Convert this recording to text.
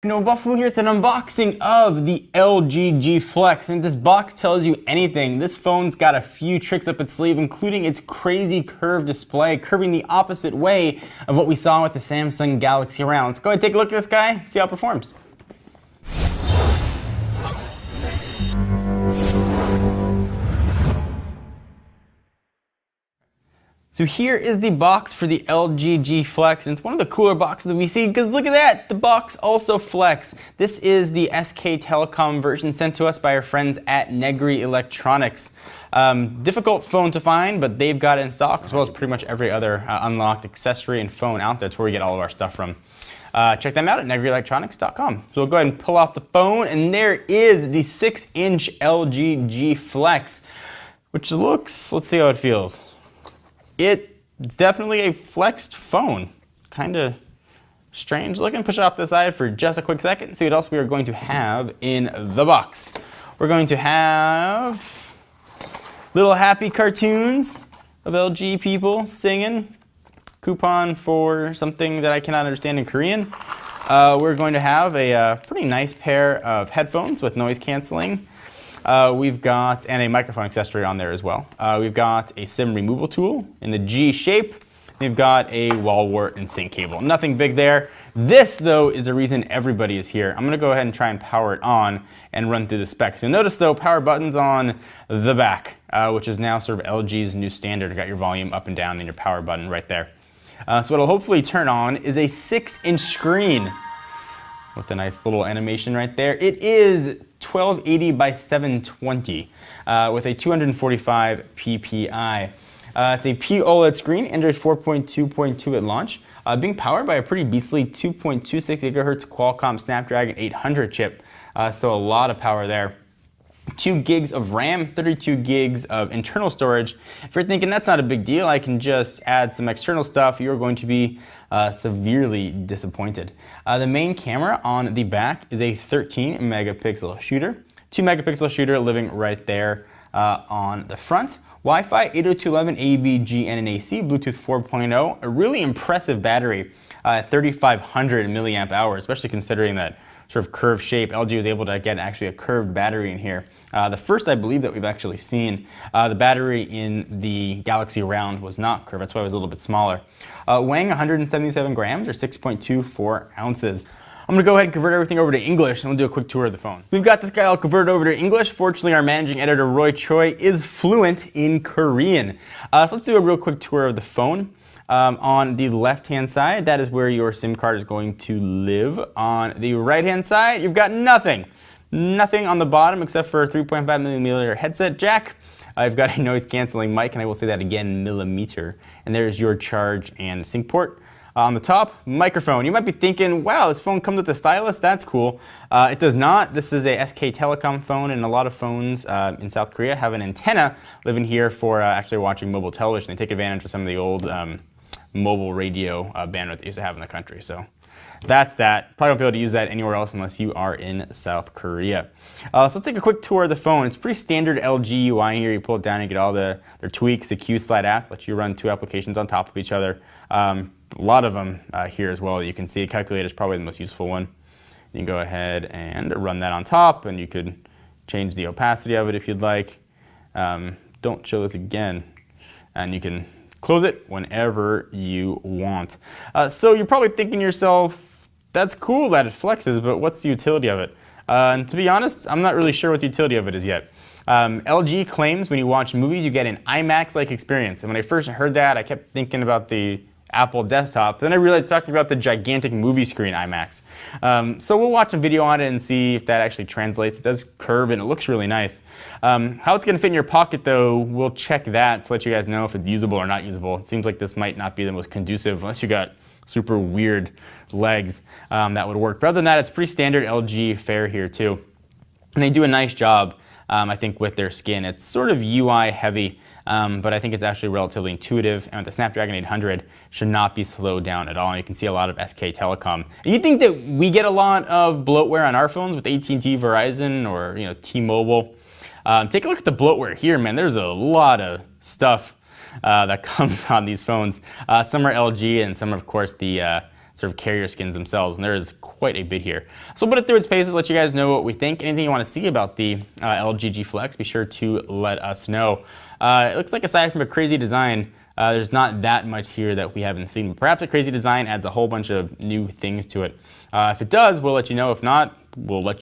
Buffalo here with an unboxing of the LG G Flex. And if this box tells you anything, this phone's got a few tricks up its sleeve, including its crazy curved display, curving the opposite way of what we saw with the Samsung Galaxy Round. Let's go ahead and take a look at this guy, see how it performs. So here is the box for the LG G Flex, and it's one of the cooler boxes that we see because look at that, the box also flex. This is the SK Telecom version sent to us by our friends at Negri Electronics. Difficult phone to find, but they've got it in stock as well as pretty much every other unlocked accessory and phone out there. That's where we get all of our stuff from. Check them out at negrielectronics.com. So we'll go ahead and pull off the phone, and there is the 6-inch LG G Flex, which looks, let's see how it feels. It's definitely a flexed phone. Kind of strange looking. Push it off to the side for just a quick second and see what else we are going to have in the box. We're going to have little happy cartoons of LG people singing. Coupon for something that I cannot understand in Korean. We're going to have a pretty nice pair of headphones with noise canceling. We've got, and a microphone accessory on there as well. We've got a SIM removal tool in the G shape. We've got a wall wart and sync cable. Nothing big there. This, though, is the reason everybody is here. I'm going to go ahead and try and power it on and run through the specs. You'll notice, though, power buttons on the back, which is now sort of LG's new standard. You've got your volume up and down and your power button right there. So what it'll hopefully turn on is a 6-inch screen with a nice little animation right there. It is 1280 by 720 with a 245 ppi. It's a POLED screen, Android 4.2.2 at launch, being powered by a pretty beastly 2.26 gigahertz Qualcomm Snapdragon 800 chip, so a lot of power there. 2 gigs of RAM, 32 gigs of internal storage. If you're thinking that's not a big deal, I can just add some external stuff, you're going to be severely disappointed. The main camera on the back is a 13 megapixel shooter. 2 megapixel shooter living right there on the front. Wi-Fi 802.11 ABG NNAC, Bluetooth 4.0, a really impressive battery, 3,500 milliamp hours, especially considering that sort of curved shape. LG was able to get actually a curved battery in here. The first, I believe, that we've actually seen. The battery in the Galaxy Round was not curved, that's why it was a little bit smaller. Weighing 177 grams or 6.24 ounces. I'm going to go ahead and convert everything over to English, and we'll do a quick tour of the phone. We've got this guy all converted over to English. Fortunately, our managing editor, Roy Choi, is fluent in Korean. So let's do a real quick tour of the phone. On the left-hand side, that is where your SIM card is going to live. On the right-hand side, you've got nothing. Nothing on the bottom except for a 3.5 millimeter headset jack. I've got a noise-canceling mic, and I will say that again, millimeter. And there's your charge and sync port. On the top, microphone. You might be thinking, wow, this phone comes with a stylus? That's cool. It does not. This is a SK Telecom phone, and a lot of phones in South Korea have an antenna living here for actually watching mobile television. They take advantage of some of the old mobile radio bandwidth they used to have in the country. So that's that. Probably won't be able to use that anywhere else unless you are in South Korea. So let's take a quick tour of the phone. It's pretty standard LG UI here. You pull it down and get all their tweaks. The Q-Slide app lets you run 2 applications on top of each other. A lot of them here as well. You can see a calculator is probably the most useful one. You can go ahead and run that on top, and you could change the opacity of it if you'd like. Don't show this again. And you can close it whenever you want. So you're probably thinking to yourself, that's cool that it flexes, but what's the utility of it? And to be honest, I'm not really sure what the utility of it is yet. LG claims when you watch movies, you get an IMAX-like experience. And when I first heard that, I kept thinking about the Apple desktop. Then I realized talking about the gigantic movie screen IMAX. So we'll watch a video on it and see if that actually translates. It does curve and it looks really nice. How it's going to fit in your pocket, though, we'll check that to let you guys know if it's usable or not usable. It seems like this might not be the most conducive unless you got super weird legs that would work. But other than that, it's pretty standard LG fare here too. And they do a nice job, I think, with their skin. It's sort of UI heavy. But I think it's actually relatively intuitive, and with the Snapdragon 800 should not be slowed down at all. And you can see a lot of SK Telecom. And you think that we get a lot of bloatware on our phones with AT&T, Verizon, or T-Mobile? Take a look at the bloatware here, man. There's a lot of stuff that comes on these phones. Some are LG, and some are, of course, the sort of carrier skins themselves, and there is quite a bit here. So we'll put it through its paces, let you guys know what we think. Anything you want to see about the LG G Flex, be sure to let us know. It looks like aside from a crazy design, there's not that much here that we haven't seen. Perhaps a crazy design adds a whole bunch of new things to it. If it does, we'll let you know. If not, we'll let